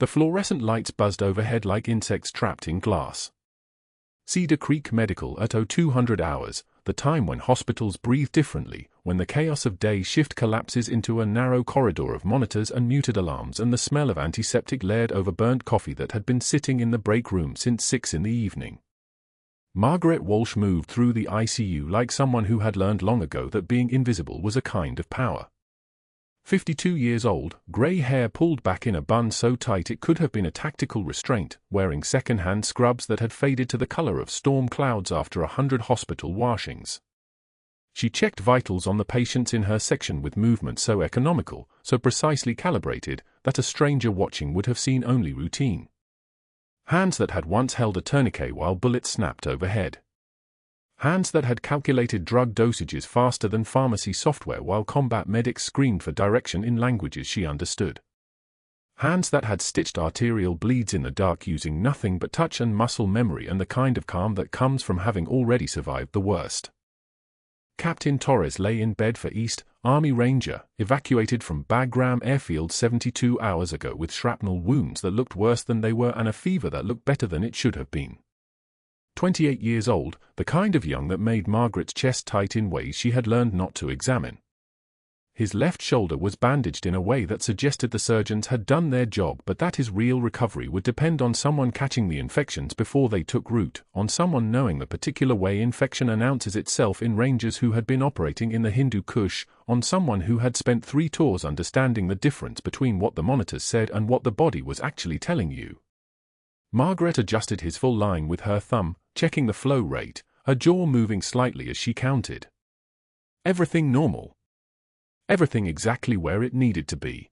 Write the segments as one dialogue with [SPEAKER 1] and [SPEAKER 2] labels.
[SPEAKER 1] The fluorescent lights buzzed overhead like insects trapped in glass. Cedar Creek Medical at 0200 hours, the time when hospitals breathe differently, when the chaos of day shift collapses into a narrow corridor of monitors and muted alarms and the smell of antiseptic layered over burnt coffee that had been sitting in the break room since 6 in the evening. Margaret Walsh moved through the ICU like someone who had learned long ago that being invisible was a kind of power. 52 years old, grey hair pulled back in a bun so tight it could have been a tactical restraint, wearing second-hand scrubs that had faded to the colour of storm clouds after 100 hospital washings. She checked vitals on the patients in her section with movements so economical, so precisely calibrated, that a stranger watching would have seen only routine. Hands that had once held a tourniquet while bullets snapped overhead. Hands that had calculated drug dosages faster than pharmacy software while combat medics screamed for direction in languages she understood. Hands that had stitched arterial bleeds in the dark using nothing but touch and muscle memory and the kind of calm that comes from having already survived the worst. Captain Torres lay in bed for East Army Ranger, evacuated from Bagram Airfield 72 hours ago with shrapnel wounds that looked worse than they were and a fever that looked better than it should have been. 28 years old, the kind of young that made Margaret's chest tight in ways she had learned not to examine. His left shoulder was bandaged in a way that suggested the surgeons had done their job but that his real recovery would depend on someone catching the infections before they took root, on someone knowing the particular way infection announces itself in rangers who had been operating in the Hindu Kush, on someone who had spent 3 tours understanding the difference between what the monitors said and what the body was actually telling you. Margaret adjusted his full line with her thumb, checking the flow rate, her jaw moving slightly as she counted. Everything normal. Everything exactly where it needed to be.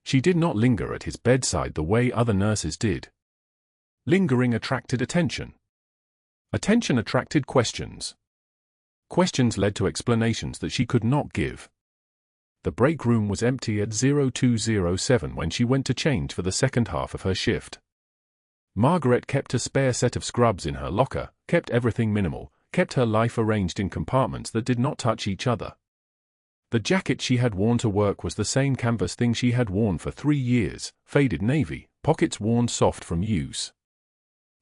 [SPEAKER 1] She did not linger at his bedside the way other nurses did. Lingering attracted attention. Attention attracted questions. Questions led to explanations that she could not give. The break room was empty at 0207 when she went to change for the second half of her shift. Margaret kept a spare set of scrubs in her locker, kept everything minimal, kept her life arranged in compartments that did not touch each other. The jacket she had worn to work was the same canvas thing she had worn for 3 years, faded navy, pockets worn soft from use.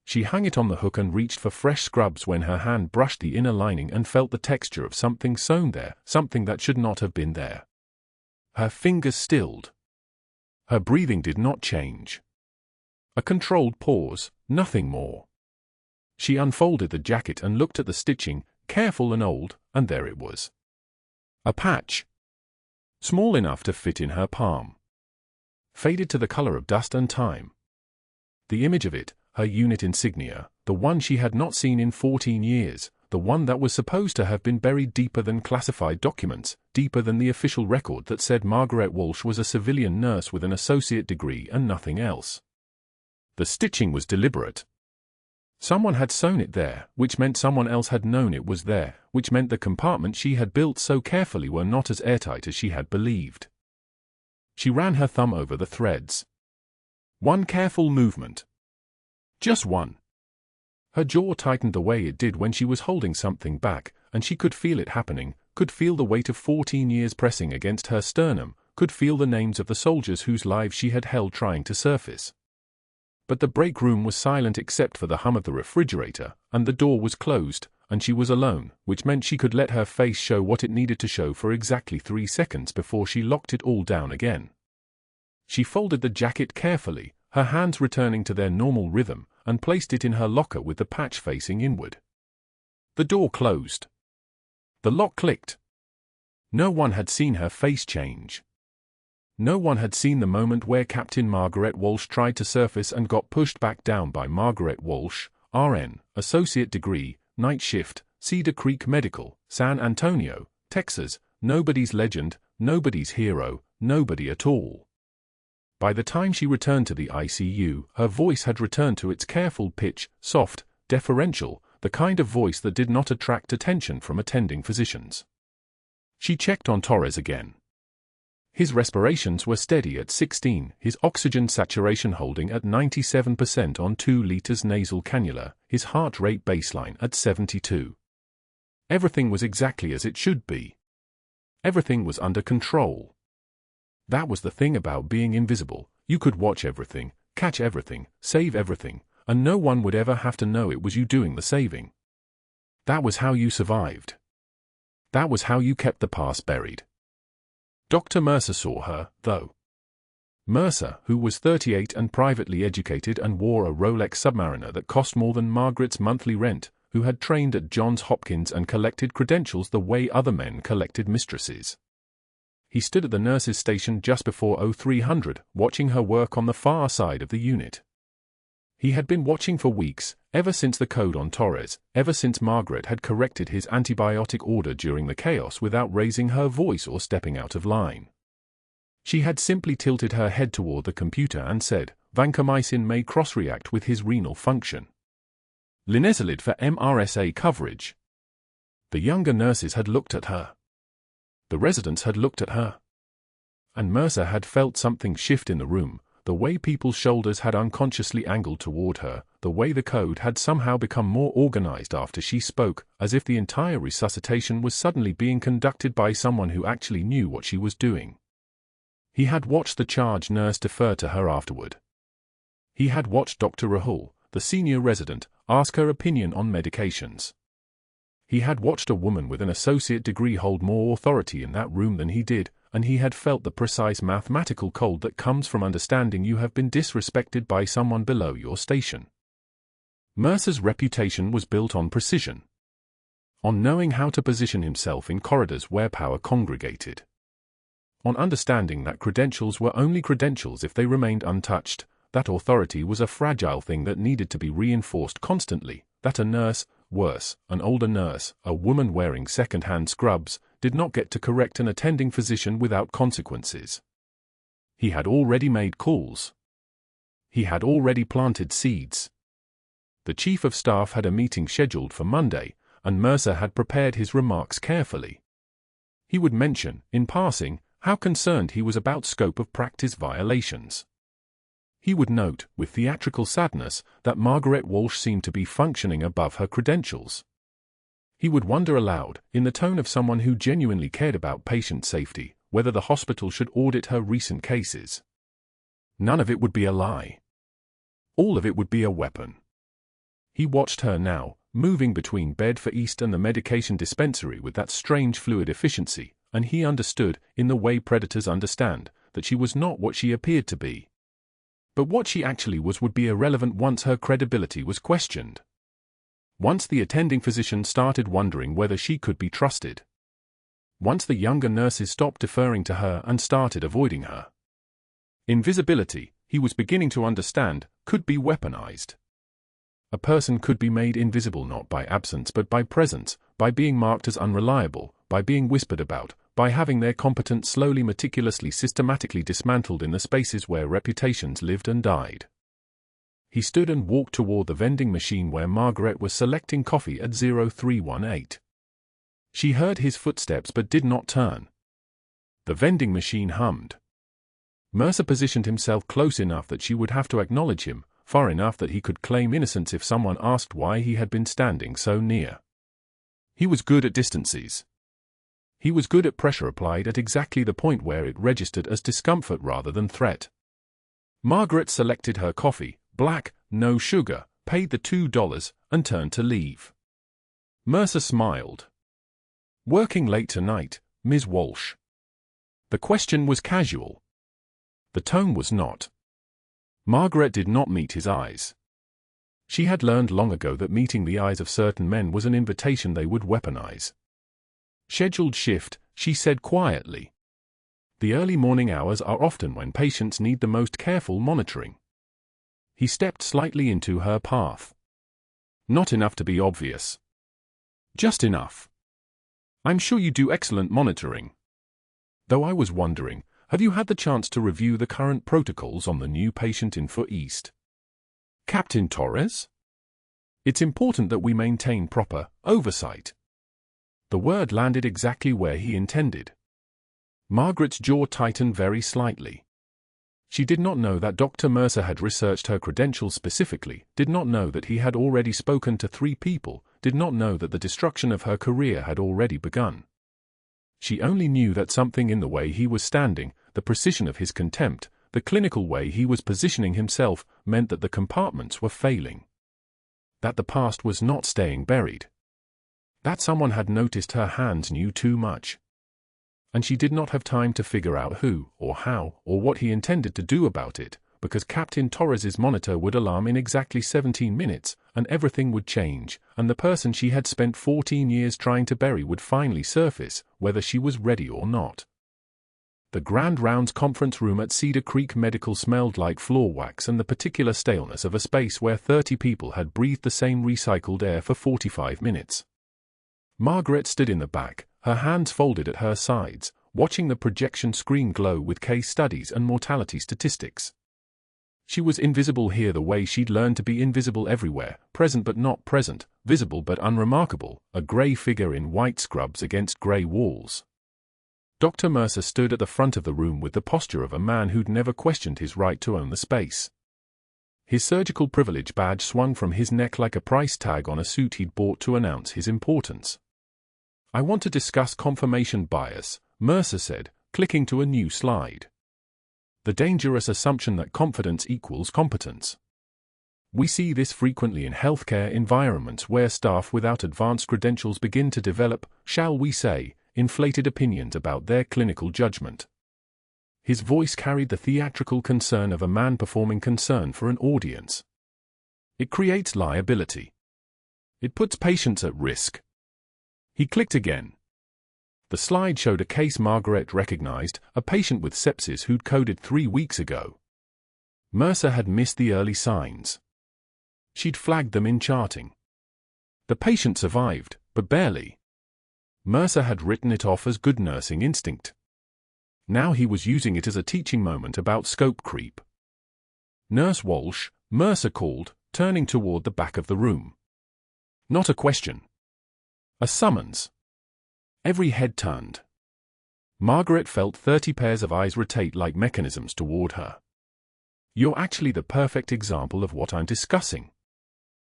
[SPEAKER 1] She hung it on the hook and reached for fresh scrubs when her hand brushed the inner lining and felt the texture of something sewn there, something that should not have been there. Her fingers stilled. Her breathing did not change. A controlled pause, nothing more. She unfolded the jacket and looked at the stitching, careful and old, and there it was. A patch. Small enough to fit in her palm. Faded to the color of dust and time. The image of it, her unit insignia, the one she had not seen in 14 years, the one that was supposed to have been buried deeper than classified documents, deeper than the official record that said Margaret Walsh was a civilian nurse with an associate degree and nothing else. The stitching was deliberate. Someone had sewn it there, which meant someone else had known it was there, which meant the compartments she had built so carefully were not as airtight as she had believed. She ran her thumb over the threads. One careful movement. Just one. Her jaw tightened the way it did when she was holding something back, and she could feel it happening, could feel the weight of 14 years pressing against her sternum, could feel the names of the soldiers whose lives she had held trying to surface. But the break room was silent except for the hum of the refrigerator, and the door was closed, and she was alone, which meant she could let her face show what it needed to show for exactly 3 seconds before she locked it all down again. She folded the jacket carefully, her hands returning to their normal rhythm, and placed it in her locker with the patch facing inward. The door closed. The lock clicked. No one had seen her face change. No one had seen the moment where Captain Margaret Walsh tried to surface and got pushed back down by Margaret Walsh, RN, associate degree, night shift, Cedar Creek Medical, San Antonio, Texas, nobody's legend, nobody's hero, nobody at all. By the time she returned to the ICU, her voice had returned to its careful pitch, soft, deferential, the kind of voice that did not attract attention from attending physicians. She checked on Torres again. His respirations were steady at 16, his oxygen saturation holding at 97% on 2 liters nasal cannula, his heart rate baseline at 72. Everything was exactly as it should be. Everything was under control. That was the thing about being invisible, you could watch everything, catch everything, save everything, and no one would ever have to know it was you doing the saving. That was how you survived. That was how you kept the past buried. Dr. Mercer saw her, though. Mercer, who was 38 and privately educated and wore a Rolex Submariner that cost more than Margaret's monthly rent, who had trained at Johns Hopkins and collected credentials the way other men collected mistresses. He stood at the nurse's station just before 0300, watching her work on the far side of the unit. He had been watching for weeks, ever since the code on Torres, ever since Margaret had corrected his antibiotic order during the chaos without raising her voice or stepping out of line. She had simply tilted her head toward the computer and said, vancomycin may cross-react with his renal function. Linezolid for MRSA coverage. The younger nurses had looked at her. The residents had looked at her. And Mercer had felt something shift in the room, the way people's shoulders had unconsciously angled toward her, the way the code had somehow become more organized after she spoke, as if the entire resuscitation was suddenly being conducted by someone who actually knew what she was doing. He had watched the charge nurse defer to her afterward. He had watched Dr. Rahul, the senior resident, ask her opinion on medications. He had watched a woman with an associate degree hold more authority in that room than he did, and he had felt the precise mathematical cold that comes from understanding you have been disrespected by someone below your station. Mercer's reputation was built on precision. On knowing how to position himself in corridors where power congregated. On understanding that credentials were only credentials if they remained untouched, that authority was a fragile thing that needed to be reinforced constantly, that a nurse, worse, an older nurse, a woman wearing second-hand scrubs, did not get to correct an attending physician without consequences. He had already made calls. He had already planted seeds. The chief of staff had a meeting scheduled for Monday, and Mercer had prepared his remarks carefully. He would mention, in passing, how concerned he was about scope of practice violations. He would note, with theatrical sadness, that Margaret Walsh seemed to be functioning above her credentials. He would wonder aloud, in the tone of someone who genuinely cared about patient safety, whether the hospital should audit her recent cases. None of it would be a lie. All of it would be a weapon. He watched her now, moving between Bed for East and the medication dispensary with that strange fluid efficiency, and he understood, in the way predators understand, that she was not what she appeared to be. But what she actually was would be irrelevant once her credibility was questioned. Once the attending physician started wondering whether she could be trusted. Once the younger nurses stopped deferring to her and started avoiding her. Invisibility, he was beginning to understand, could be weaponized. A person could be made invisible not by absence but by presence, by being marked as unreliable, by being whispered about, by having their competence slowly meticulously systematically dismantled in the spaces where reputations lived and died. He stood and walked toward the vending machine where Margaret was selecting coffee at 0318. She heard his footsteps but did not turn. The vending machine hummed. Mercer positioned himself close enough that she would have to acknowledge him, far enough that he could claim innocence if someone asked why he had been standing so near. He was good at distances. He was good at pressure applied at exactly the point where it registered as discomfort rather than threat. Margaret selected her coffee, black, no sugar, paid the $2, and turned to leave. Mercer smiled. "Working late tonight, Ms. Walsh?" The question was casual. The tone was not. Margaret did not meet his eyes. She had learned long ago that meeting the eyes of certain men was an invitation they would weaponize. "Scheduled shift," she said quietly. "The early morning hours are often when patients need the most careful monitoring." He stepped slightly into her path. "Not enough to be obvious." "Just enough. I'm sure you do excellent monitoring. Though I was wondering, have you had the chance to review the current protocols on the new patient in For East?" "Captain Torres?" "It's important that we maintain proper oversight." The word landed exactly where he intended. Margaret's jaw tightened very slightly. She did not know that Dr. Mercer had researched her credentials specifically, did not know that he had already spoken to 3 people, did not know that the destruction of her career had already begun. She only knew that something in the way he was standing, the precision of his contempt, The clinical way he was positioning himself meant that the compartments were failing. That the past was not staying buried. That someone had noticed her hands knew too much. And she did not have time to figure out who, or how, or what he intended to do about it, because Captain Torres's monitor would alarm in exactly 17 minutes, and everything would change, and the person she had spent 14 years trying to bury would finally surface, whether she was ready or not. The Grand Rounds conference room at Cedar Creek Medical smelled like floor wax and the particular staleness of a space where 30 people had breathed the same recycled air for 45 minutes. Margaret stood in the back, her hands folded at her sides, watching the projection screen glow with case studies and mortality statistics. She was invisible here the way she'd learned to be invisible everywhere, present but not present, visible but unremarkable, a grey figure in white scrubs against grey walls. Dr. Mercer stood at the front of the room with the posture of a man who'd never questioned his right to own the space. His surgical privilege badge swung from his neck like a price tag on a suit he'd bought to announce his importance. "I want to discuss confirmation bias," Mercer said, clicking to a new slide. "The dangerous assumption that confidence equals competence. We see this frequently in healthcare environments where staff without advanced credentials begin to develop, shall we say, inflated opinions about their clinical judgment." His voice carried the theatrical concern of a man performing concern for an audience. "It creates liability. It puts patients at risk." He clicked again. The slide showed a case Margaret recognized, a patient with sepsis who'd coded 3 weeks ago. Mercer had missed the early signs. She'd flagged them in charting. The patient survived, but barely. Mercer had written it off as good nursing instinct. Now he was using it as a teaching moment about scope creep. "Nurse Walsh," Mercer called, turning toward the back of the room. Not a question. A summons. Every head turned. Margaret felt 30 pairs of eyes rotate like mechanisms toward her. "You're actually the perfect example of what I'm discussing.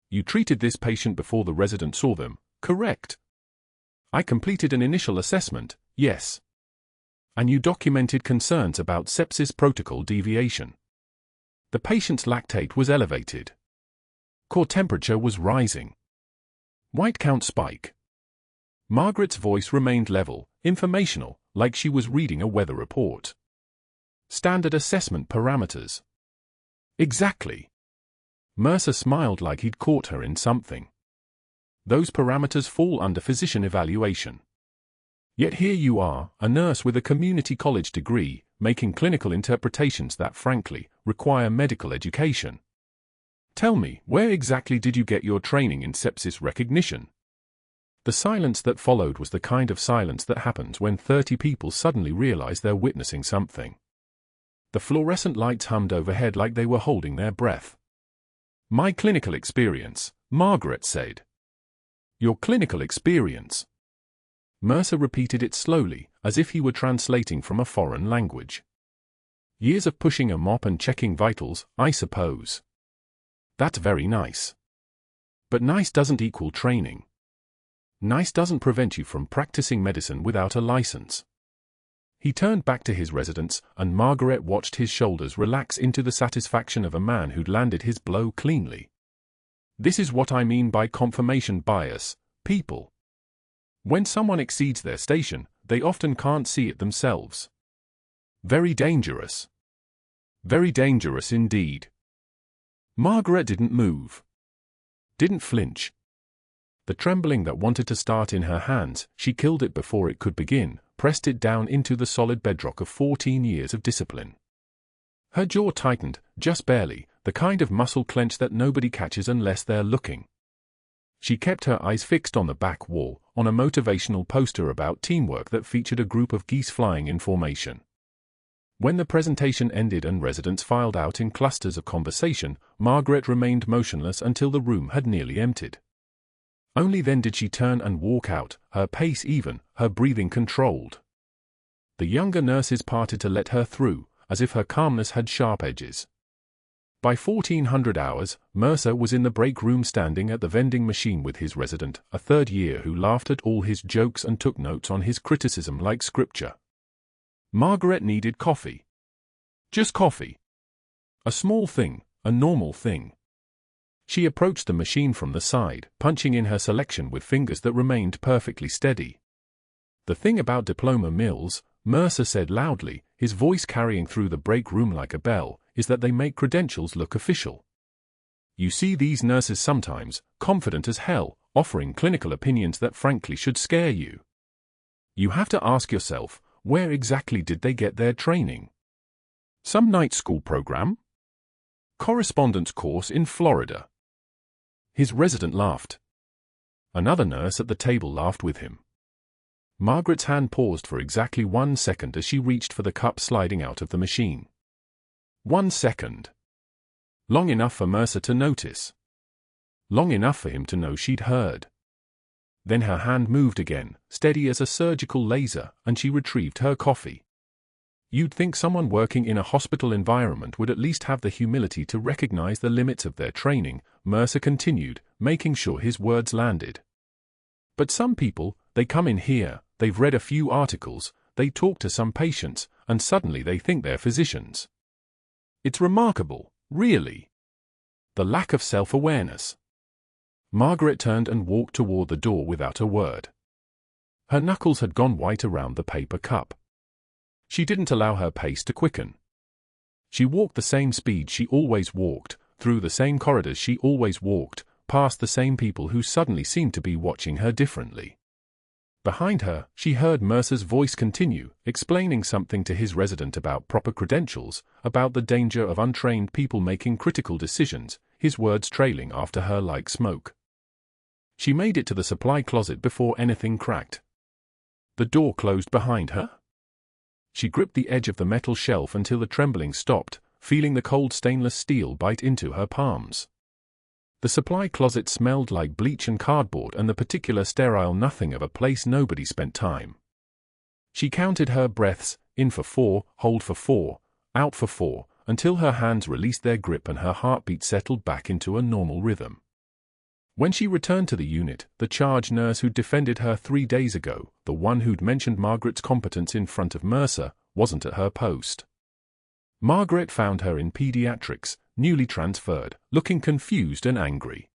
[SPEAKER 1] You treated this patient before the resident saw them, correct? I completed an initial assessment, yes. And you documented concerns about sepsis protocol deviation. The patient's lactate was elevated. Core temperature was rising. White count spike." Margaret's voice remained level, informational, like she was reading a weather report. "Standard assessment parameters." "Exactly." Mercer smiled like he'd caught her in something. "Those parameters fall under physician evaluation. Yet here you are, a nurse with a community college degree, making clinical interpretations that, frankly, require medical education. Tell me, where exactly did you get your training in sepsis recognition?" The silence that followed was the kind of silence that happens when 30 people suddenly realize they're witnessing something. The fluorescent lights hummed overhead like they were holding their breath. "My clinical experience," Margaret said. "Your clinical experience." Mercer repeated it slowly, as if he were translating from a foreign language. "Years of pushing a mop and checking vitals, I suppose." "That's very nice. But nice doesn't equal training. Nice doesn't prevent you from practicing medicine without a license." He turned back to his residents, and Margaret watched his shoulders relax into the satisfaction of a man who'd landed his blow cleanly. "This is what I mean by confirmation bias, people. When someone exceeds their station, they often can't see it themselves. Very dangerous. Very dangerous indeed." Margaret didn't move. Didn't flinch. The trembling that wanted to start in her hands, she killed it before it could begin, pressed it down into the solid bedrock of 14 years of discipline. Her jaw tightened, just barely, the kind of muscle clench that nobody catches unless they're looking. She kept her eyes fixed on the back wall, on a motivational poster about teamwork that featured a group of geese flying in formation. When the presentation ended and residents filed out in clusters of conversation, Margaret remained motionless until the room had nearly emptied. Only then did she turn and walk out, her pace even, her breathing controlled. The younger nurses parted to let her through, as if her calmness had sharp edges. By 1400 hours, Mercer was in the break room standing at the vending machine with his resident, a third year who laughed at all his jokes and took notes on his criticism like scripture. Margaret needed coffee. Just coffee. A small thing, a normal thing. She approached the machine from the side, punching in her selection with fingers that remained perfectly steady. The thing about diploma mills, Mercer said loudly, his voice carrying through the break room like a bell, is that they make credentials look official. You see these nurses sometimes, confident as hell, offering clinical opinions that frankly should scare you. You have to ask yourself, where exactly did they get their training? Some night school program? Correspondence course in Florida. His resident laughed. Another nurse at the table laughed with him. Margaret's hand paused for exactly 1 second as she reached for the cup sliding out of the machine. 1 second. Long enough for Mercer to notice. Long enough for him to know she'd heard. Then her hand moved again, steady as a surgical laser, and she retrieved her coffee. You'd think someone working in a hospital environment would at least have the humility to recognize the limits of their training, Mercer continued, making sure his words landed. But some people, they come in here, they've read a few articles, they talk to some patients, and suddenly they think they're physicians. It's remarkable, really. The lack of self-awareness. Margaret turned and walked toward the door without a word. Her knuckles had gone white around the paper cup. She didn't allow her pace to quicken. She walked the same speed she always walked, through the same corridors she always walked, past the same people who suddenly seemed to be watching her differently. Behind her, she heard Mercer's voice continue, explaining something to his resident about proper credentials, about the danger of untrained people making critical decisions, his words trailing after her like smoke. She made it to the supply closet before anything cracked. The door closed behind her. She gripped the edge of the metal shelf until the trembling stopped, feeling the cold stainless steel bite into her palms. The supply closet smelled like bleach and cardboard and the particular sterile nothing of a place nobody spent time. She counted her breaths, in for 4, hold for 4, out for 4, until her hands released their grip and her heartbeat settled back into a normal rhythm. When she returned to the unit, the charge nurse who'd defended her 3 days ago, the one who'd mentioned Margaret's competence in front of Mercer, wasn't at her post. Margaret found her in pediatrics, newly transferred, looking confused and angry.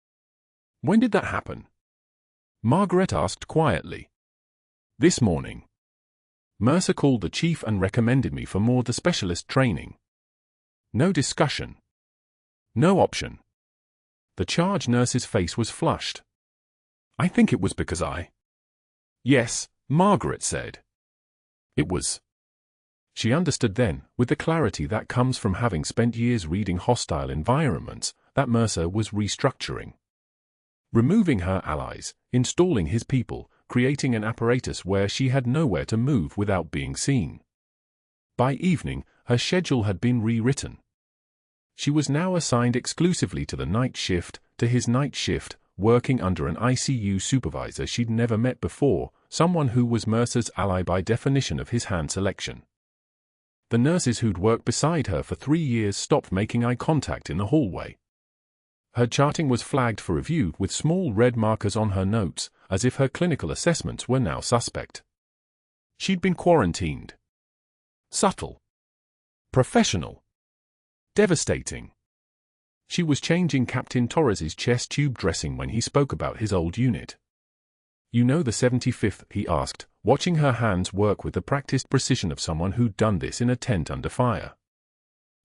[SPEAKER 1] "When did that happen?" Margaret asked quietly. "This morning. Mercer called the chief and recommended me for more the specialist training. No discussion. No option." The charge nurse's face was flushed. "I think it was because I—" "Yes," Margaret said. "It was." She understood then, with the clarity that comes from having spent years reading hostile environments, that Mercer was restructuring. Removing her allies, installing his people, creating an apparatus where she had nowhere to move without being seen. By evening, her schedule had been rewritten. She was now assigned exclusively to the night shift, to his night shift, working under an ICU supervisor she'd never met before, someone who was Mercer's ally by definition of his hand selection. The nurses who'd worked beside her for 3 years stopped making eye contact in the hallway. Her charting was flagged for review with small red markers on her notes, as if her clinical assessments were now suspect. She'd been quarantined. Subtle. Professional. Devastating. She was changing Captain Torres's chest tube dressing when he spoke about his old unit. "You know the 75th?" he asked, watching her hands work with the practiced precision of someone who'd done this in a tent under fire.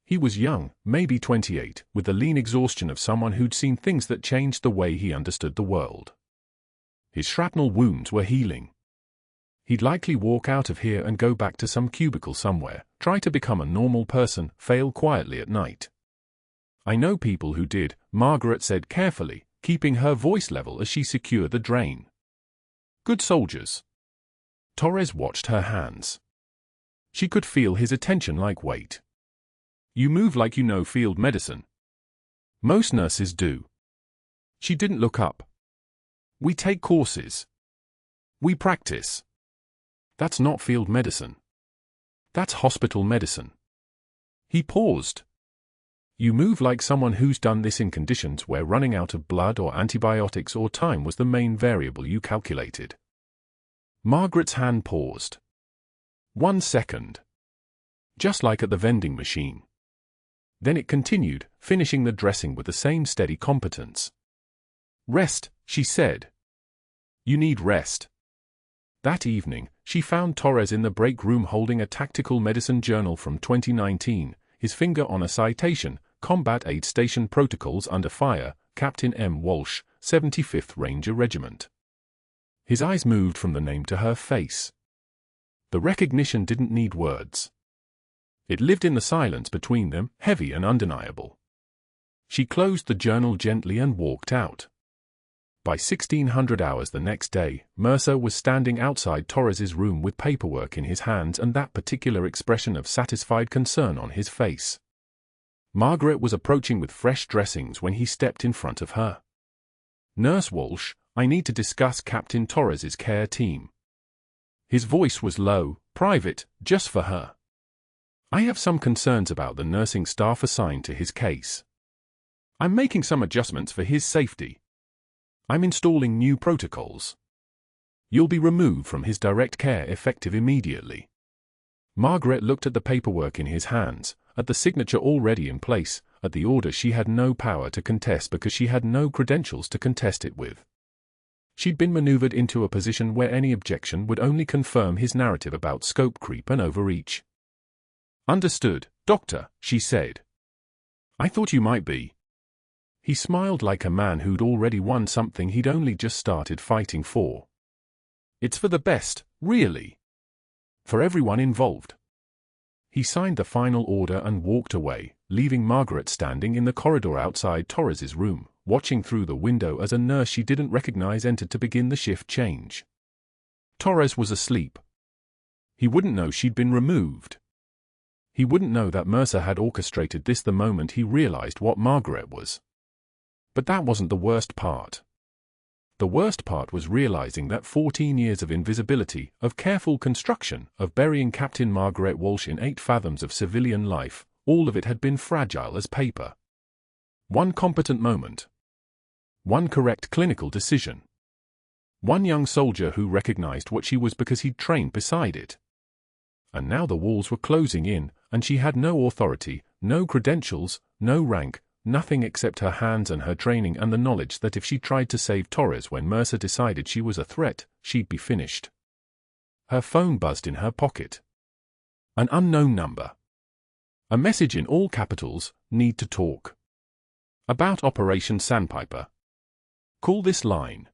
[SPEAKER 1] He was young, maybe 28, with the lean exhaustion of someone who'd seen things that changed the way he understood the world. His shrapnel wounds were healing. He'd likely walk out of here and go back to some cubicle somewhere, try to become a normal person, fail quietly at night. "I know people who did," Margaret said carefully, keeping her voice level as she secured the drain. "Good soldiers." Torres watched her hands. She could feel his attention like weight. "You move like you know field medicine." "Most nurses do." She didn't look up. "We take courses. We practice. That's not field medicine. That's hospital medicine." He paused. "You move like someone who's done this in conditions where running out of blood or antibiotics or time was the main variable you calculated." Margaret's hand paused. 1 second. just like at the vending machine. Then it continued, finishing the dressing with the same steady competence. "Rest," she said. "You need rest." That evening, she found Torres in the break room holding a tactical medicine journal from 2019, his finger on a citation, Combat Aid Station Protocols Under Fire, Captain M. Walsh, 75th Ranger Regiment. His eyes moved from the name to her face. The recognition didn't need words. It lived in the silence between them, heavy and undeniable. She closed the journal gently and walked out. By 1600 hours the next day, Mercer was standing outside Torres's room with paperwork in his hands and that particular expression of satisfied concern on his face. Margaret was approaching with fresh dressings when he stepped in front of her. "Nurse Walsh, I need to discuss Captain Torres's care team." His voice was low, private, just for her. "I have some concerns about the nursing staff assigned to his case. I'm making some adjustments for his safety. I'm installing new protocols. You'll be removed from his direct care effective immediately." Margaret looked at the paperwork in his hands, at the signature already in place, at the order she had no power to contest because she had no credentials to contest it with. She'd been maneuvered into a position where any objection would only confirm his narrative about scope creep and overreach. "Understood, Doctor," she said. "I thought you might be." He smiled like a man who'd already won something he'd only just started fighting for. "It's for the best, really. For everyone involved." He signed the final order and walked away, leaving Margaret standing in the corridor outside Torres's room, watching through the window as a nurse she didn't recognize entered to begin the shift change. Torres was asleep. He wouldn't know she'd been removed. He wouldn't know that Mercer had orchestrated this the moment he realized what Margaret was. But that wasn't the worst part. The worst part was realizing that 14 years of invisibility, of careful construction, of burying Captain Margaret Walsh in 8 fathoms of civilian life, all of it had been fragile as paper. One competent moment. One correct clinical decision. One young soldier who recognized what she was because he'd trained beside it. And now the walls were closing in, and she had no authority, no credentials, no rank, nothing except her hands and her training and the knowledge that if she tried to save Torres when Mercer decided she was a threat, she'd be finished. Her phone buzzed in her pocket. An unknown number. A message in all capitals, "Need to talk." About Operation Sandpiper. Call this line.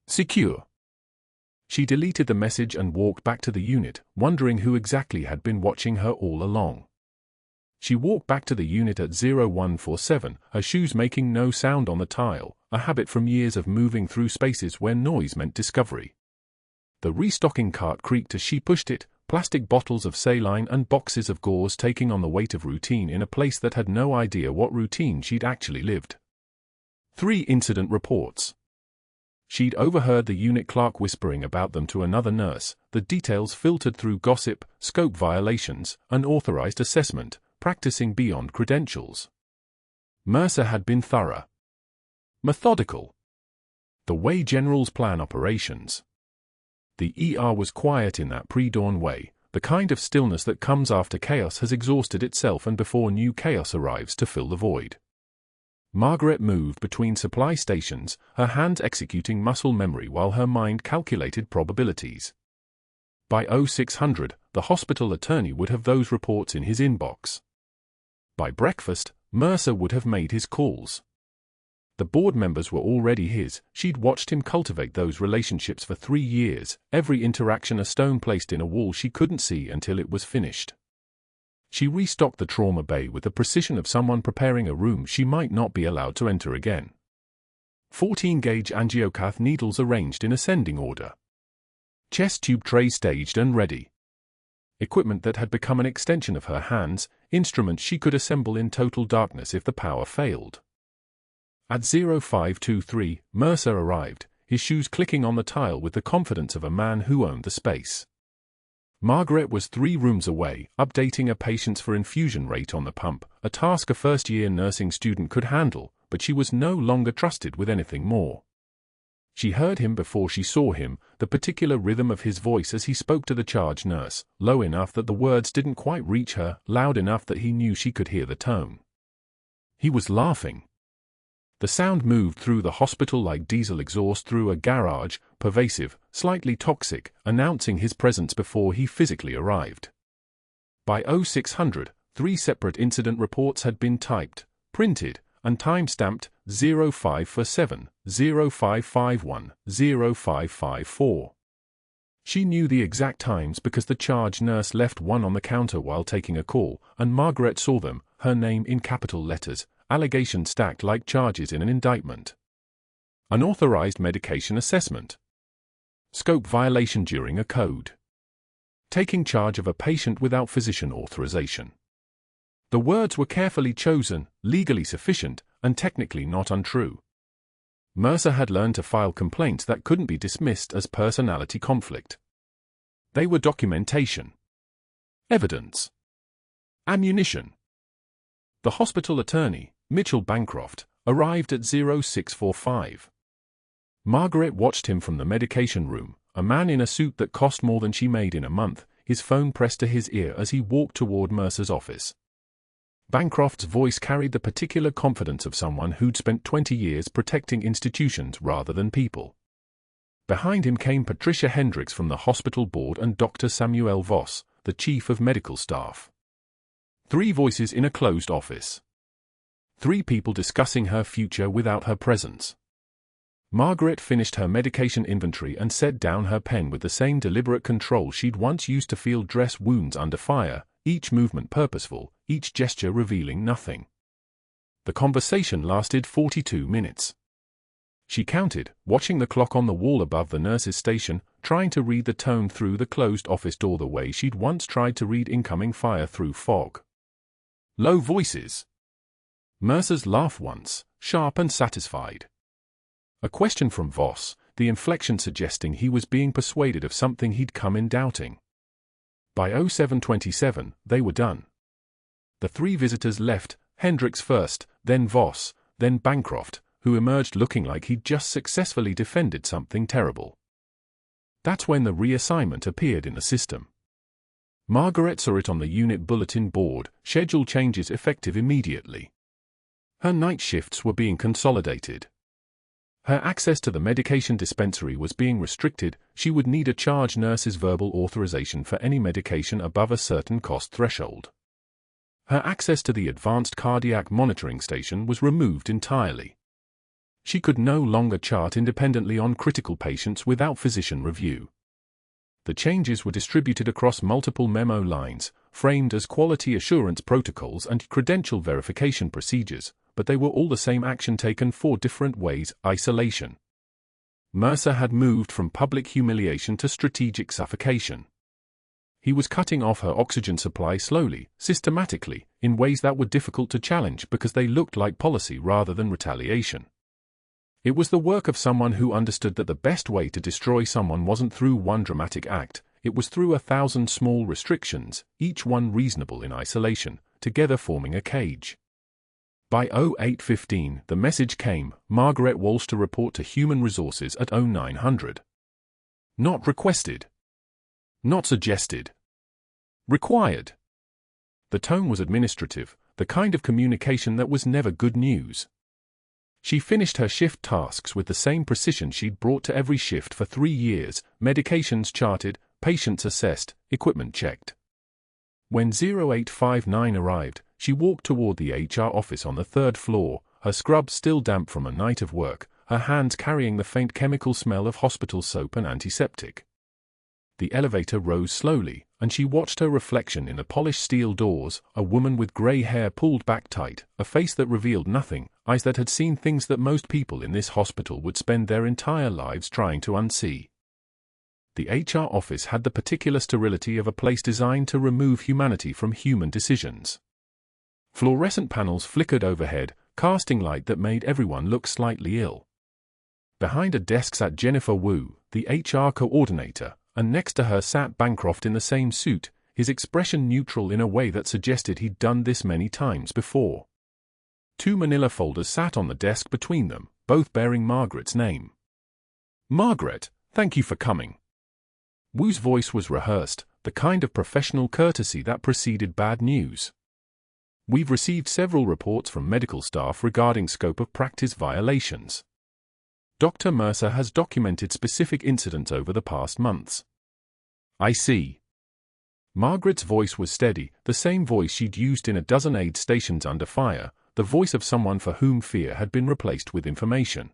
[SPEAKER 1] Secure. She deleted the message and walked back to the unit, wondering who exactly had been watching her all along. She walked back to the unit at 0147, her shoes making no sound on the tile, a habit from years of moving through spaces where noise meant discovery. The restocking cart creaked as she pushed it, plastic bottles of saline and boxes of gauze taking on the weight of routine in a place that had no idea what routine she'd actually lived. 3 incident reports. She'd overheard the unit clerk whispering about them to another nurse, the details filtered through gossip, scope violations, unauthorized assessment, practicing beyond credentials. Mercer had been thorough. Methodical. The way generals plan operations. The ER was quiet in that pre-dawn way, the kind of stillness that comes after chaos has exhausted itself and before new chaos arrives to fill the void. Margaret moved between supply stations, her hands executing muscle memory while her mind calculated probabilities. By 0600, the hospital attorney would have those reports in his inbox. By breakfast, Mercer would have made his calls. The board members were already his, she'd watched him cultivate those relationships for 3 years, every interaction a stone placed in a wall she couldn't see until it was finished. She restocked the trauma bay with the precision of someone preparing a room she might not be allowed to enter again. 14-gauge angiocath needles arranged in ascending order. Chest tube tray staged and ready. Equipment that had become an extension of her hands, instruments she could assemble in total darkness if the power failed. At 0523, Mercer arrived, his shoes clicking on the tile with the confidence of a man who owned the space. Margaret was 3 rooms away, updating a patient's for infusion rate on the pump, a task a first-year nursing student could handle, but she was no longer trusted with anything more. She heard him before she saw him, the particular rhythm of his voice as he spoke to the charge nurse, low enough that the words didn't quite reach her, loud enough that he knew she could hear the tone. He was laughing. The sound moved through the hospital like diesel exhaust through a garage, pervasive, slightly toxic, announcing his presence before he physically arrived. By 0600, 3 separate incident reports had been typed, printed, and time-stamped 0547, 0551, 0554. She knew the exact times because the charge nurse left one on the counter while taking a call, and Margaret saw them, her name in capital letters, allegations stacked like charges in an indictment. Unauthorized medication assessment. Scope violation during a code. Taking charge of a patient without physician authorization. The words were carefully chosen, legally sufficient, and technically not untrue. Mercer had learned to file complaints that couldn't be dismissed as personality conflict. They were documentation. Evidence. Ammunition. The hospital attorney, Mitchell Bancroft, arrived at 0645. Margaret watched him from the medication room, a man in a suit that cost more than she made in a month, his phone pressed to his ear as he walked toward Mercer's office. Bancroft's voice carried the particular confidence of someone who'd spent 20 years protecting institutions rather than people. Behind him came Patricia Hendricks from the hospital board and Dr. Samuel Voss, the chief of medical staff. 3 voices in a closed office. 3 people discussing her future without her presence. Margaret finished her medication inventory and set down her pen with the same deliberate control she'd once used to feel dress wounds under fire, each movement purposeful, each gesture revealing nothing. The conversation lasted 42 minutes. She counted, watching the clock on the wall above the nurse's station, trying to read the tone through the closed office door the way she'd once tried to read incoming fire through fog. Low voices. Mercer's laugh once, sharp and satisfied. A question from Voss, the inflection suggesting he was being persuaded of something he'd come in doubting. By 0727, they were done. The 3 visitors left, Hendricks first, then Voss, then Bancroft, who emerged looking like he'd just successfully defended something terrible. That's when the reassignment appeared in the system. Margaret saw it on the unit bulletin board, schedule changes effective immediately. Her night shifts were being consolidated. Her access to the medication dispensary was being restricted. She would need a charge nurse's verbal authorization for any medication above a certain cost threshold. Her access to the advanced cardiac monitoring station was removed entirely. She could no longer chart independently on critical patients without physician review. The changes were distributed across multiple memo lines, framed as quality assurance protocols and credential verification procedures, but they were all the same action taken 4 different ways: isolation. Mercer had moved from public humiliation to strategic suffocation. He was cutting off her oxygen supply slowly, systematically, in ways that were difficult to challenge because they looked like policy rather than retaliation. It was the work of someone who understood that the best way to destroy someone wasn't through one dramatic act, it was through 1,000 small restrictions, each one reasonable in isolation, together forming a cage. By 0815, the message came, Margaret Walsh to report to Human Resources at 0900. Not requested. Not suggested. Required. The tone was administrative, the kind of communication that was never good news. She finished her shift tasks with the same precision she'd brought to every shift for 3 years, medications charted, patients assessed, equipment checked. When 0859 arrived, she walked toward the HR office on the 3rd floor, her scrub still damp from a night of work, her hands carrying the faint chemical smell of hospital soap and antiseptic. The elevator rose slowly, and she watched her reflection in the polished steel doors, a woman with grey hair pulled back tight, a face that revealed nothing, eyes that had seen things that most people in this hospital would spend their entire lives trying to unsee. The HR office had the particular sterility of a place designed to remove humanity from human decisions. Fluorescent panels flickered overhead, casting light that made everyone look slightly ill. Behind a desk sat Jennifer Wu, the HR coordinator, and next to her sat Bancroft in the same suit, his expression neutral in a way that suggested he'd done this many times before. 2 manila folders sat on the desk between them, both bearing Margaret's name. Margaret, thank you for coming. Wu's voice was rehearsed, the kind of professional courtesy that preceded bad news. We've received several reports from medical staff regarding scope of practice violations. Dr. Mercer has documented specific incidents over the past months. I see. Margaret's voice was steady, the same voice she'd used in a dozen aid stations under fire, the voice of someone for whom fear had been replaced with information.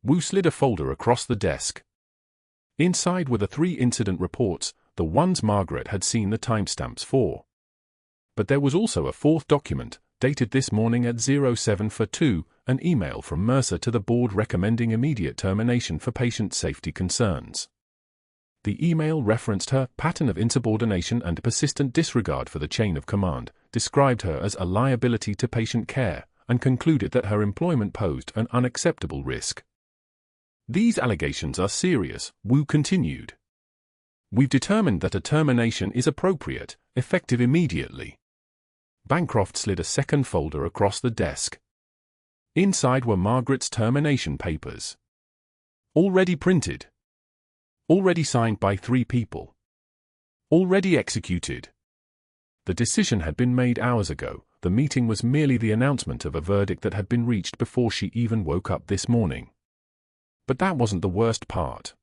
[SPEAKER 1] Wu slid a folder across the desk. Inside were the 3 incident reports, the ones Margaret had seen the timestamps for. But there was also a 4th document, dated this morning at 0742, an email from Mercer to the board recommending immediate termination for patient safety concerns. The email referenced her pattern of insubordination and persistent disregard for the chain of command, described her as a liability to patient care, and concluded that her employment posed an unacceptable risk. These allegations are serious, Wu continued. We've determined that a termination is appropriate, effective immediately. Bancroft slid a second folder across the desk. Inside were Margaret's termination papers. Already printed. Already signed by 3 people. Already executed. The decision had been made hours ago. The meeting was merely the announcement of a verdict that had been reached before she even woke up this morning. But that wasn't the worst part.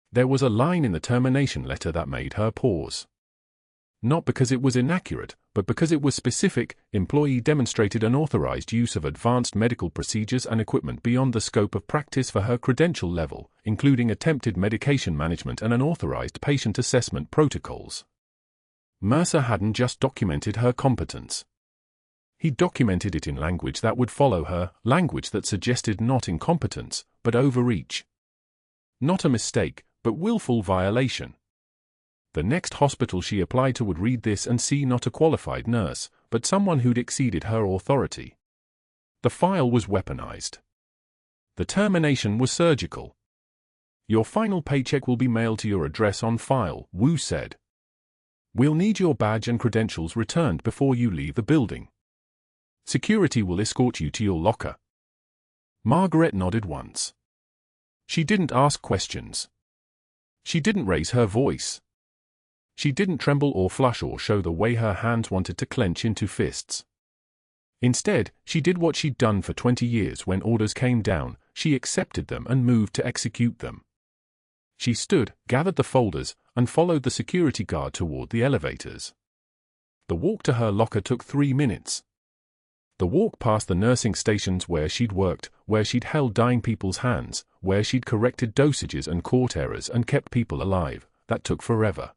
[SPEAKER 1] There was a line in the termination letter that made her pause. Not because it was inaccurate, but because it was specific. Employee demonstrated unauthorized use of advanced medical procedures and equipment beyond the scope of practice for her credential level, including attempted medication management and unauthorized patient assessment protocols. Mercer hadn't just documented her competence. He documented it in language that would follow her, language that suggested not incompetence, but overreach. Not a mistake, but willful violation. The next hospital she applied to would read this and see not a qualified nurse, but someone who'd exceeded her authority. The file was weaponized. The termination was surgical. Your final paycheck will be mailed to your address on file, Wu said. We'll need your badge and credentials returned before you leave the building. Security will escort you to your locker. Margaret nodded once. She didn't ask questions. She didn't raise her voice. She didn't tremble or flush or show the way her hands wanted to clench into fists. Instead, she did what she'd done for 20 years when orders came down. She accepted them and moved to execute them. She stood, gathered the folders, and followed the security guard toward the elevators. The walk to her locker took 3 minutes. The walk past the nursing stations where she'd worked, where she'd held dying people's hands, where she'd corrected dosages and caught errors and kept people alive, that took forever.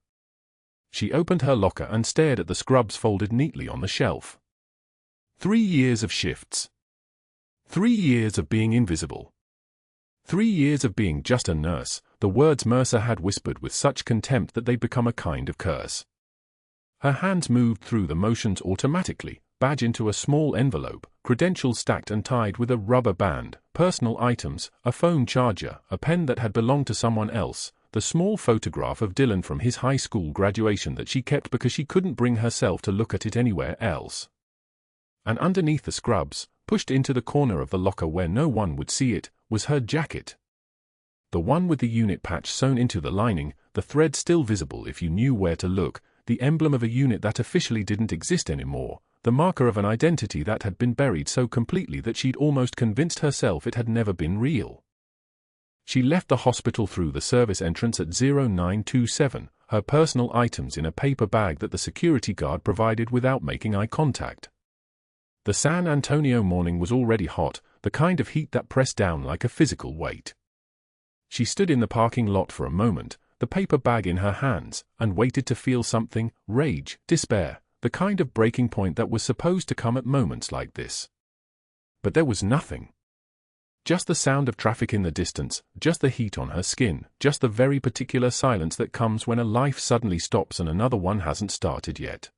[SPEAKER 1] She opened her locker and stared at the scrubs folded neatly on the shelf. 3 years of shifts. 3 years of being invisible. 3 years of being just a nurse, the words Mercer had whispered with such contempt that they'd become a kind of curse. Her hands moved through the motions automatically, badge into a small envelope, credentials stacked and tied with a rubber band, personal items, a phone charger, a pen that had belonged to someone else, the small photograph of Dylan from his high school graduation that she kept because she couldn't bring herself to look at it anywhere else. And underneath the scrubs, pushed into the corner of the locker where no one would see it, was her jacket. The one with the unit patch sewn into the lining, the thread still visible if you knew where to look, the emblem of a unit that officially didn't exist anymore, the marker of an identity that had been buried so completely that she'd almost convinced herself it had never been real. She left the hospital through the service entrance at 0927, her personal items in a paper bag that the security guard provided without making eye contact. The San Antonio morning was already hot, the kind of heat that pressed down like a physical weight. She stood in the parking lot for a moment, the paper bag in her hands, and waited to feel something, rage, despair, the kind of breaking point that was supposed to come at moments like this. But there was nothing. Just the sound of traffic in the distance, just the heat on her skin, just the very particular silence that comes when a life suddenly stops and another one hasn't started yet.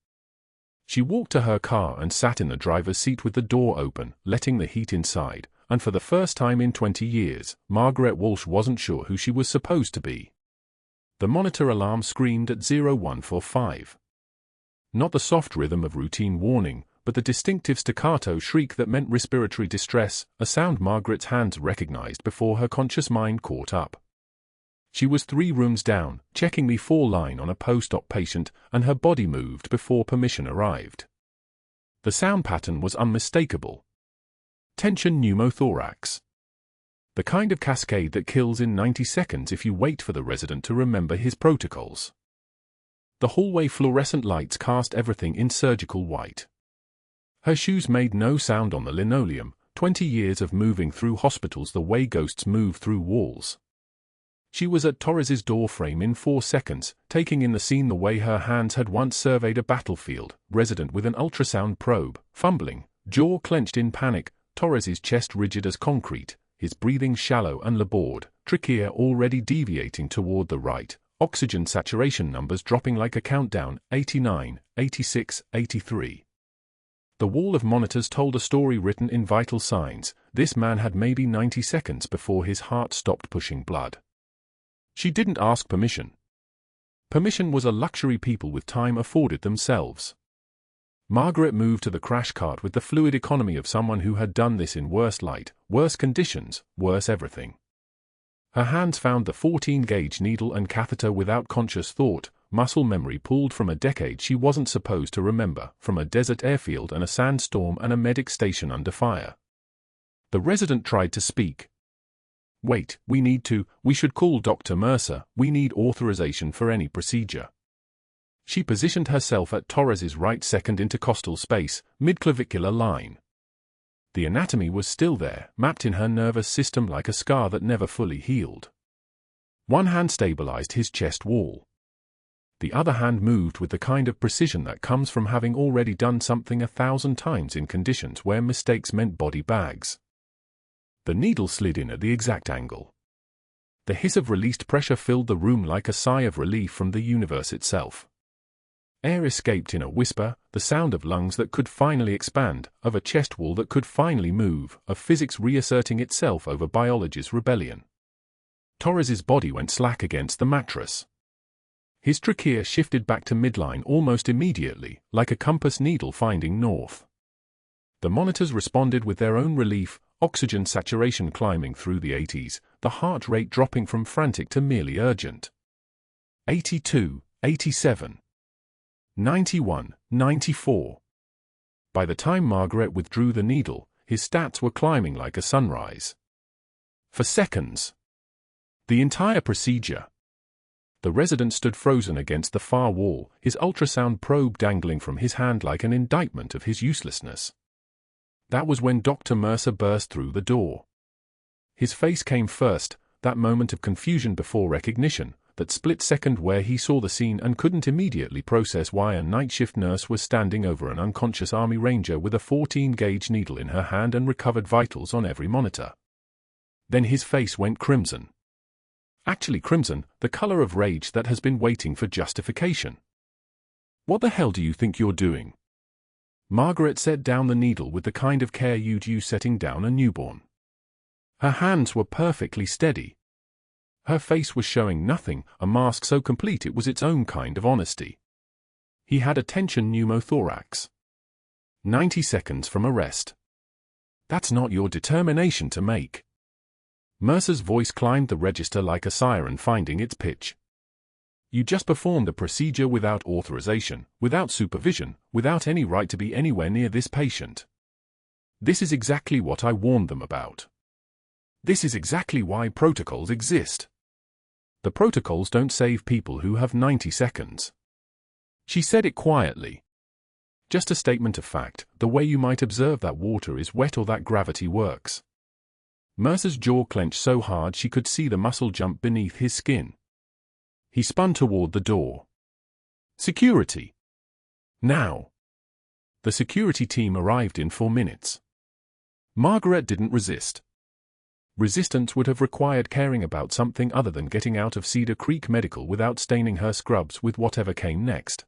[SPEAKER 1] She walked to her car and sat in the driver's seat with the door open, letting the heat inside, and for the first time in 20 years, Margaret Walsh wasn't sure who she was supposed to be. The monitor alarm screamed at 0145. Not the soft rhythm of routine warning, but the distinctive staccato shriek that meant respiratory distress, a sound Margaret's hands recognized before her conscious mind caught up. She was 3 rooms down, checking the 4-line on a post-op patient, and her body moved before permission arrived. The sound pattern was unmistakable. Tension pneumothorax. The kind of cascade that kills in 90 seconds if you wait for the resident to remember his protocols. The hallway fluorescent lights cast everything in surgical white. Her shoes made no sound on the linoleum, 20 years of moving through hospitals the way ghosts move through walls. She was at Torres's doorframe in 4 seconds, taking in the scene the way her hands had once surveyed a battlefield, resident with an ultrasound probe, fumbling, jaw clenched in panic, Torres's chest rigid as concrete, his breathing shallow and labored, trachea already deviating toward the right, oxygen saturation numbers dropping like a countdown, 89, 86, 83. The wall of monitors told a story written in vital signs. This man had maybe 90 seconds before his heart stopped pushing blood. She didn't ask permission. Permission was a luxury people with time afforded themselves. Margaret moved to the crash cart with the fluid economy of someone who had done this in worse light, worse conditions, worse everything. Her hands found the 14-gauge needle and catheter without conscious thought, muscle memory pulled from a decade she wasn't supposed to remember, from a desert airfield and a sandstorm and a medic station under fire. The resident tried to speak. "Wait, we should call Dr. Mercer, we need authorization for any procedure." She positioned herself at Torres's right second intercostal space, midclavicular line. The anatomy was still there, mapped in her nervous system like a scar that never fully healed. One hand stabilized his chest wall. The other hand moved with the kind of precision that comes from having already done something 1,000 times in conditions where mistakes meant body bags. The needle slid in at the exact angle. The hiss of released pressure filled the room like a sigh of relief from the universe itself. Air escaped in a whisper, the sound of lungs that could finally expand, of a chest wall that could finally move, of physics reasserting itself over biology's rebellion. Torres's body went slack against the mattress. His trachea shifted back to midline almost immediately, like a compass needle finding north. The monitors responded with their own relief, oxygen saturation climbing through the 80s, the heart rate dropping from frantic to merely urgent. 82, 87. 91, 94. By the time Margaret withdrew the needle, his stats were climbing like a sunrise. For seconds. The entire procedure. The resident stood frozen against the far wall, his ultrasound probe dangling from his hand like an indictment of his uselessness. That was when Dr. Mercer burst through the door. His face came first, that moment of confusion before recognition, that split second where he saw the scene and couldn't immediately process why a night shift nurse was standing over an unconscious Army Ranger with a 14-gauge needle in her hand and recovered vitals on every monitor. Then his face went crimson. Actually crimson, the color of rage that has been waiting for justification. "What the hell do you think you're doing?" Margaret set down the needle with the kind of care you'd use setting down a newborn. Her hands were perfectly steady. Her face was showing nothing, a mask so complete it was its own kind of honesty. He had a tension pneumothorax. 90 seconds from arrest. That's not your determination to make. Mercer's voice climbed the register like a siren finding its pitch. You just performed a procedure without authorization, without supervision, without any right to be anywhere near this patient. This is exactly what I warned them about. This is exactly why protocols exist. The protocols don't save people who have 90 seconds. She said it quietly. Just a statement of fact, the way you might observe that water is wet or that gravity works. Mercer's jaw clenched so hard she could see the muscle jump beneath his skin. He spun toward the door. Security. Now. The security team arrived in 4 minutes. Margaret didn't resist. Resistance would have required caring about something other than getting out of Cedar Creek Medical without staining her scrubs with whatever came next.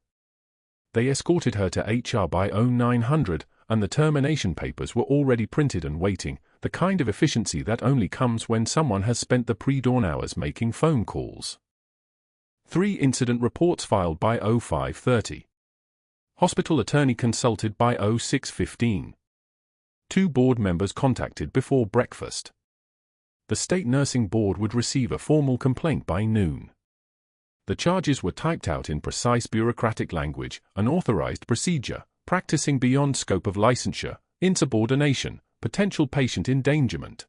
[SPEAKER 1] They escorted her to HR by 0900, and the termination papers were already printed and waiting, the kind of efficiency that only comes when someone has spent the pre-dawn hours making phone calls. 3 incident reports filed by 0530. Hospital attorney consulted by 06:15. 2 board members contacted before breakfast. The state nursing board would receive a formal complaint by noon. The charges were typed out in precise bureaucratic language, unauthorized procedure, practicing beyond scope of licensure, insubordination, potential patient endangerment.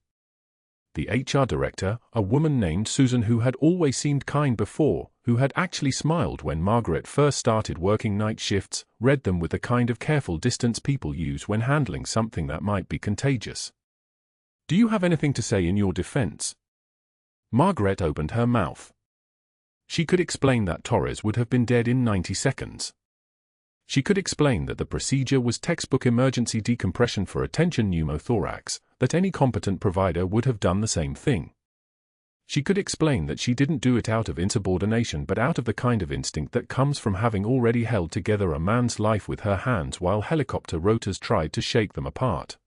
[SPEAKER 1] The HR director, a woman named Susan who had always seemed kind before, who had actually smiled when Margaret first started working night shifts, read them with the kind of careful distance people use when handling something that might be contagious. "Do you have anything to say in your defense?" Margaret opened her mouth. She could explain that Torres would have been dead in 90 seconds. She could explain that the procedure was textbook emergency decompression for a tension pneumothorax, that any competent provider would have done the same thing. She could explain that she didn't do it out of insubordination but out of the kind of instinct that comes from having already held together a man's life with her hands while helicopter rotors tried to shake them apart.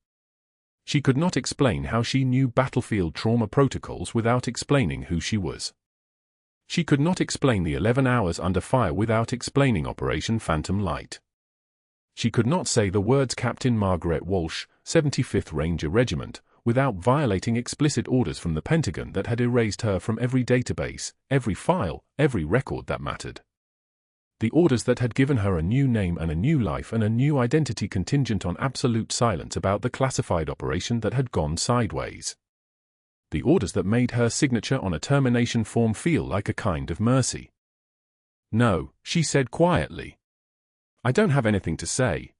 [SPEAKER 1] She could not explain how she knew battlefield trauma protocols without explaining who she was. She could not explain the 11 hours under fire without explaining Operation Phantom Light. She could not say the words Captain Margaret Walsh, 75th Ranger Regiment, without violating explicit orders from the Pentagon that had erased her from every database, every file, every record that mattered. The orders that had given her a new name and a new life and a new identity contingent on absolute silence about the classified operation that had gone sideways. The orders that made her signature on a termination form feel like a kind of mercy. "No," she said quietly. "I don't have anything to say."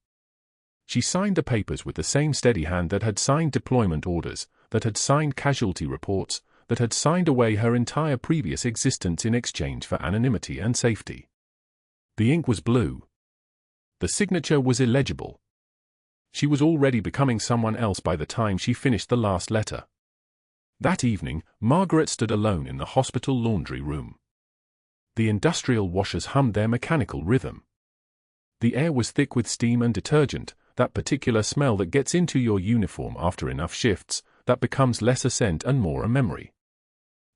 [SPEAKER 1] She signed the papers with the same steady hand that had signed deployment orders, that had signed casualty reports, that had signed away her entire previous existence in exchange for anonymity and safety. The ink was blue. The signature was illegible. She was already becoming someone else by the time she finished the last letter. That evening, Margaret stood alone in the hospital laundry room. The industrial washers hummed their mechanical rhythm. The air was thick with steam and detergent, that particular smell that gets into your uniform after enough shifts, that becomes less a scent and more a memory.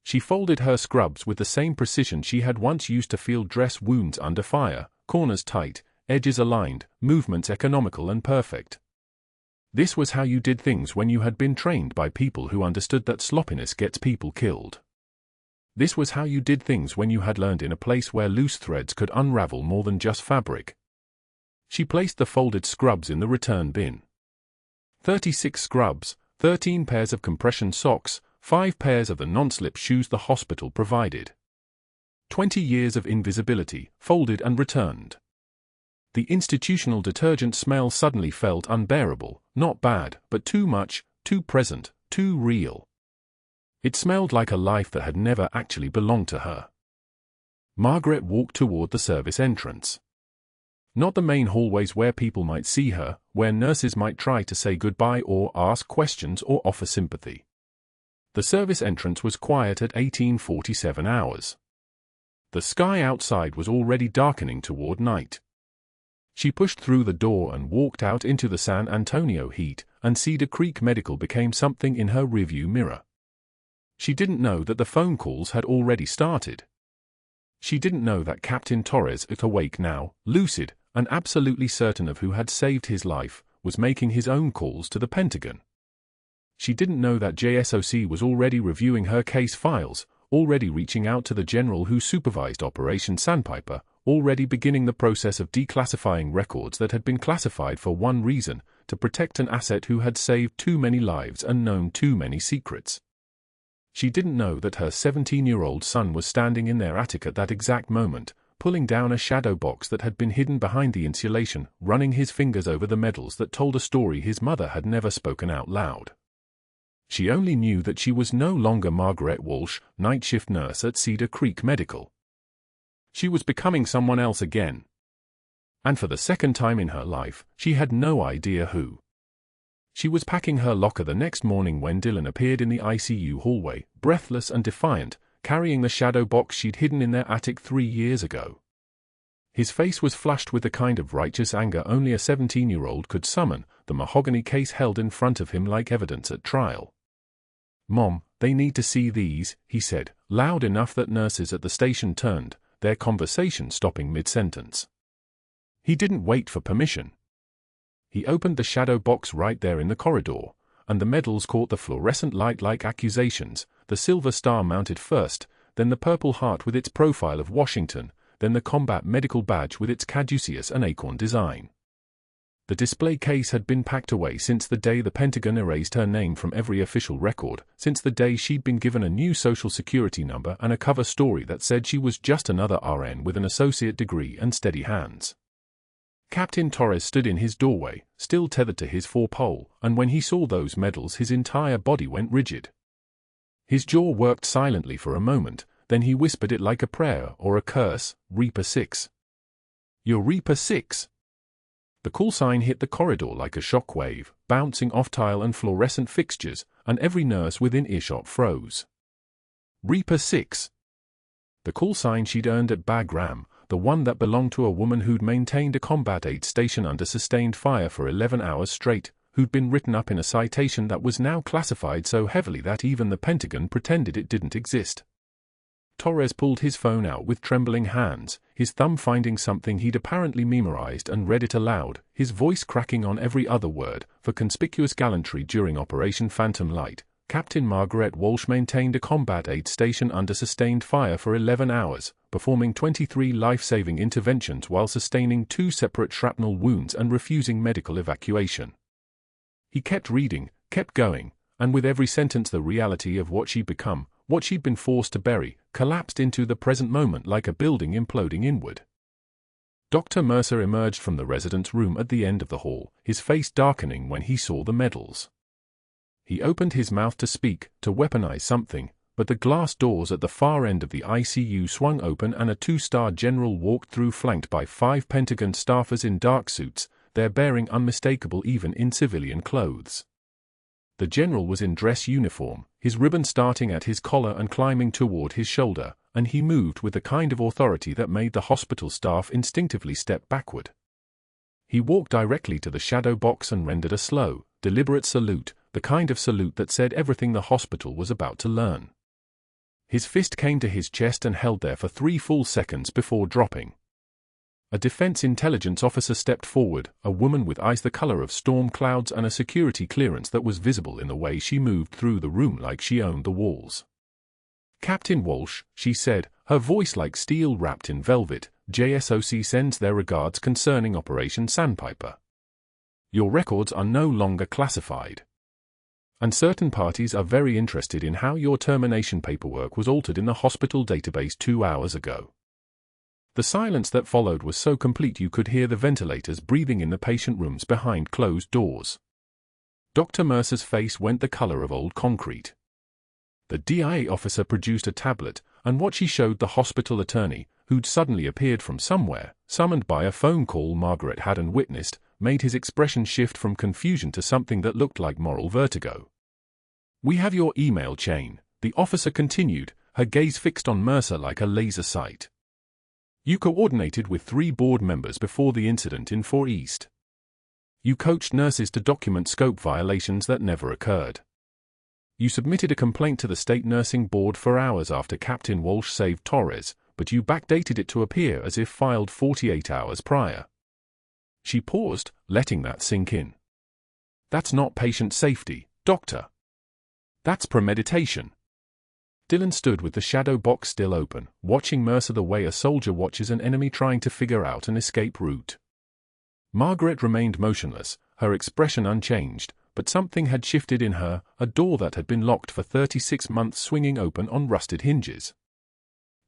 [SPEAKER 1] She folded her scrubs with the same precision she had once used to feel dress wounds under fire, corners tight, edges aligned, movements economical and perfect. This was how you did things when you had been trained by people who understood that sloppiness gets people killed. This was how you did things when you had learned in a place where loose threads could unravel more than just fabric. She placed the folded scrubs in the return bin. 36 scrubs, 13 pairs of compression socks, 5 pairs of the non-slip shoes the hospital provided. 20 years of invisibility, folded and returned. The institutional detergent smell suddenly felt unbearable, not bad, but too much, too present, too real. It smelled like a life that had never actually belonged to her. Margaret walked toward the service entrance. Not the main hallways where people might see her, where nurses might try to say goodbye or ask questions or offer sympathy. The service entrance was quiet at 1847 hours. The sky outside was already darkening toward night. She pushed through the door and walked out into the San Antonio heat, and Cedar Creek Medical became something in her rearview mirror. She didn't know that the phone calls had already started. She didn't know that Captain Torres, awake now, lucid, and absolutely certain of who had saved his life, was making his own calls to the Pentagon. She didn't know that JSOC was already reviewing her case files, already reaching out to the general who supervised Operation Sandpiper, already beginning the process of declassifying records that had been classified for one reason, to protect an asset who had saved too many lives and known too many secrets. She didn't know that her 17-year-old son was standing in their attic at that exact moment, pulling down a shadow box that had been hidden behind the insulation, running his fingers over the medals that told a story his mother had never spoken out loud. She only knew that she was no longer Margaret Walsh, night shift nurse at Cedar Creek Medical. She was becoming someone else again. And for the second time in her life, she had no idea who. She was packing her locker the next morning when Dylan appeared in the ICU hallway, breathless and defiant, carrying the shadow box she'd hidden in their attic 3 years ago. His face was flushed with the kind of righteous anger only a 17-year-old could summon, the mahogany case held in front of him like evidence at trial. "Mom, they need to see these," he said, loud enough that nurses at the station turned, their conversation stopping mid-sentence. He didn't wait for permission. He opened the shadow box right there in the corridor, and the medals caught the fluorescent light like accusations, the silver star mounted first, then the purple heart with its profile of Washington, then the combat medical badge with its caduceus and acorn design. The display case had been packed away since the day the Pentagon erased her name from every official record, since the day she'd been given a new social security number and a cover story that said she was just another RN with an associate degree and steady hands. Captain Torres stood in his doorway, still tethered to his four-pole, and when he saw those medals his entire body went rigid. His jaw worked silently for a moment, then he whispered it like a prayer or a curse, Reaper 6. You're Reaper 6. The call sign hit the corridor like a shock wave, bouncing off tile and fluorescent fixtures, and every nurse within earshot froze. Reaper 6. The call sign she'd earned at Bagram, the one that belonged to a woman who'd maintained a combat aid station under sustained fire for 11 hours straight, who'd been written up in a citation that was now classified so heavily that even the Pentagon pretended it didn't exist. Torres pulled his phone out with trembling hands, his thumb finding something he'd apparently memorized and read it aloud, his voice cracking on every other word. For conspicuous gallantry during Operation Phantom Light, Captain Margaret Walsh maintained a combat aid station under sustained fire for 11 hours, performing 23 life-saving interventions while sustaining 2 separate shrapnel wounds and refusing medical evacuation. He kept reading, kept going, and with every sentence the reality of what she'd become, what she'd been forced to bury, collapsed into the present moment like a building imploding inward. Dr. Mercer emerged from the residence room at the end of the hall, his face darkening when he saw the medals. He opened his mouth to speak, to weaponize something, but the glass doors at the far end of the ICU swung open and a 2-star general walked through flanked by 5 Pentagon staffers in dark suits, their bearing unmistakable even in civilian clothes. The general was in dress uniform, his ribbon starting at his collar and climbing toward his shoulder, and he moved with the kind of authority that made the hospital staff instinctively step backward. He walked directly to the shadow box and rendered a slow, deliberate salute, the kind of salute that said everything the hospital was about to learn. His fist came to his chest and held there for 3 full seconds before dropping. A defense intelligence officer stepped forward, a woman with eyes the color of storm clouds and a security clearance that was visible in the way she moved through the room like she owned the walls. Captain Walsh, she said, her voice like steel wrapped in velvet, JSOC sends their regards concerning Operation Sandpiper. Your records are no longer classified. And certain parties are very interested in how your termination paperwork was altered in the hospital database 2 hours ago. The silence that followed was so complete you could hear the ventilators breathing in the patient rooms behind closed doors. Dr. Mercer's face went the color of old concrete. The DIA officer produced a tablet, and what she showed the hospital attorney, who'd suddenly appeared from somewhere, summoned by a phone call Margaret hadn't witnessed, made his expression shift from confusion to something that looked like moral vertigo. "We have your email chain," the officer continued, her gaze fixed on Mercer like a laser sight. "You coordinated with 3 board members before the incident in 4 East. You coached nurses to document scope violations that never occurred. You submitted a complaint to the state nursing board for hours after Captain Walsh saved Torres, but you backdated it to appear as if filed 48 hours prior." She paused, letting that sink in. "That's not patient safety, doctor. That's premeditation." Dylan stood with the shadow box still open, watching Mercer the way a soldier watches an enemy trying to figure out an escape route. Margaret remained motionless, her expression unchanged, but something had shifted in her, a door that had been locked for 36 months swinging open on rusted hinges.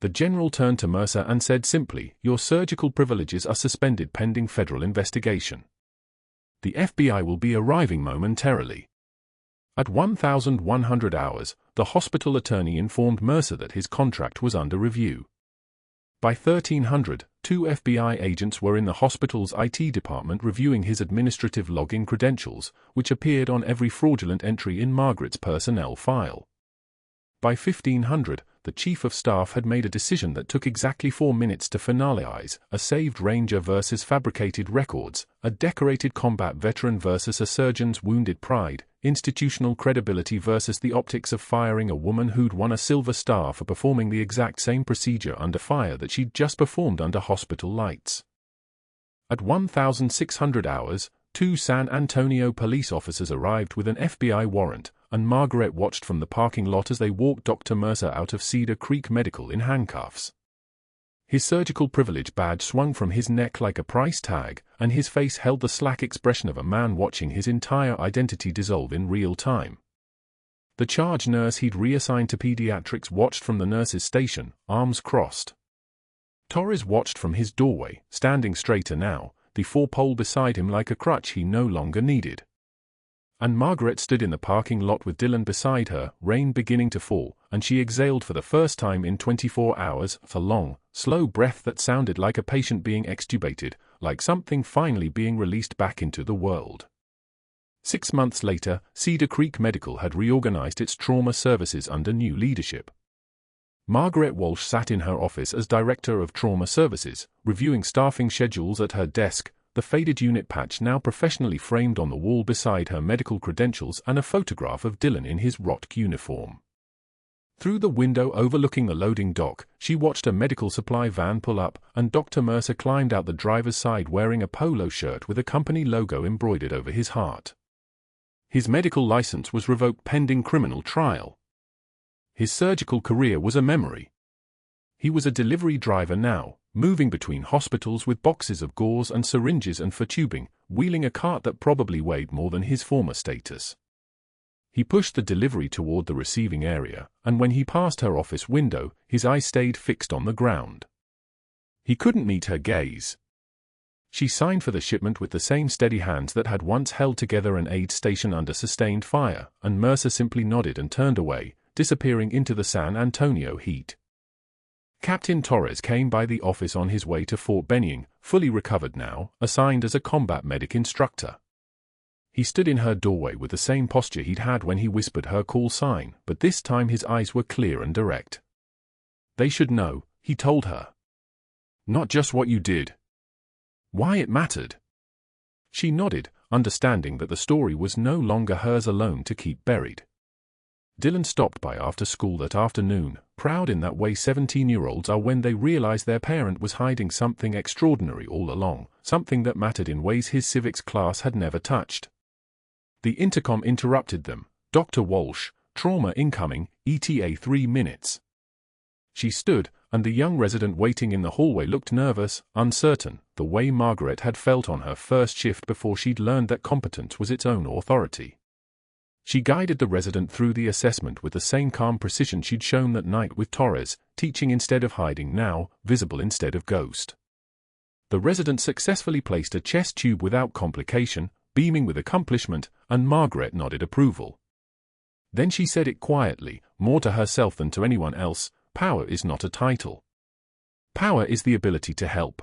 [SPEAKER 1] The general turned to Mercer and said simply, "Your surgical privileges are suspended pending federal investigation. The FBI will be arriving momentarily." At 1,100 hours, the hospital attorney informed Mercer that his contract was under review. By 1300, 2 FBI agents were in the hospital's IT department reviewing his administrative login credentials, which appeared on every fraudulent entry in Margaret's personnel file. By 1500, the chief of staff had made a decision that took exactly 4 minutes to finalize: a saved ranger versus fabricated records, a decorated combat veteran versus a surgeon's wounded pride, institutional credibility versus the optics of firing a woman who'd won a Silver Star for performing the exact same procedure under fire that she'd just performed under hospital lights. At 1,600 hours, 2 San Antonio police officers arrived with an FBI warrant, and Margaret watched from the parking lot as they walked Dr. Mercer out of Cedar Creek Medical in handcuffs. His surgical privilege badge swung from his neck like a price tag, and his face held the slack expression of a man watching his entire identity dissolve in real time. The charge nurse he'd reassigned to pediatrics watched from the nurse's station, arms crossed. Torres watched from his doorway, standing straighter now, the four-pole beside him like a crutch he no longer needed. And Margaret stood in the parking lot with Dylan beside her, rain beginning to fall, and she exhaled for the first time in 24 hours, a long, slow breath that sounded like a patient being extubated, like something finally being released back into the world. 6 months later, Cedar Creek Medical had reorganized its trauma services under new leadership. Margaret Walsh sat in her office as Director of Trauma Services, reviewing staffing schedules at her desk, the faded unit patch now professionally framed on the wall beside her medical credentials and a photograph of Dylan in his ROTC uniform. Through the window overlooking the loading dock, she watched a medical supply van pull up, and Dr. Mercer climbed out the driver's side wearing a polo shirt with a company logo embroidered over his heart. His medical license was revoked pending criminal trial. His surgical career was a memory. He was a delivery driver now, moving between hospitals with boxes of gauze and syringes and for tubing, wheeling a cart that probably weighed more than his former status. He pushed the delivery toward the receiving area, and when he passed her office window, his eyes stayed fixed on the ground. He couldn't meet her gaze. She signed for the shipment with the same steady hands that had once held together an aid station under sustained fire, and Mercer simply nodded and turned away, disappearing into the San Antonio heat. Captain Torres came by the office on his way to Fort Benning, fully recovered now, assigned as a combat medic instructor. He stood in her doorway with the same posture he'd had when he whispered her call sign, but this time his eyes were clear and direct. They should know, he told her. Not just what you did. Why it mattered. She nodded, understanding that the story was no longer hers alone to keep buried. Dylan stopped by after school that afternoon, proud in that way 17-year-olds are when they realize their parent was hiding something extraordinary all along, something that mattered in ways his civics class had never touched. The intercom interrupted them. Dr. Walsh, trauma incoming, ETA 3 minutes. She stood, and the young resident waiting in the hallway looked nervous, uncertain, the way Margaret had felt on her first shift before she'd learned that competence was its own authority. She guided the resident through the assessment with the same calm precision she'd shown that night with Torres, teaching instead of hiding now, visible instead of ghost. The resident successfully placed a chest tube without complication, beaming with accomplishment, and Margaret nodded approval. Then she said it quietly, more to herself than to anyone else, power is not a title. Power is the ability to help.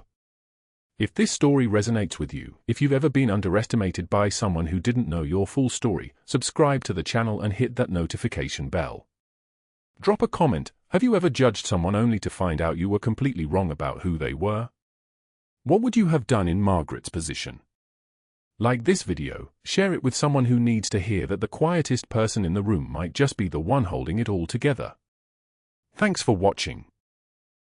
[SPEAKER 1] If this story resonates with you, if you've ever been underestimated by someone who didn't know your full story, subscribe to the channel and hit that notification bell. Drop a comment. Have you ever judged someone only to find out you were completely wrong about who they were? What would you have done in Margaret's position? Like this video, share it with someone who needs to hear that the quietest person in the room might just be the one holding it all together. Thanks for watching.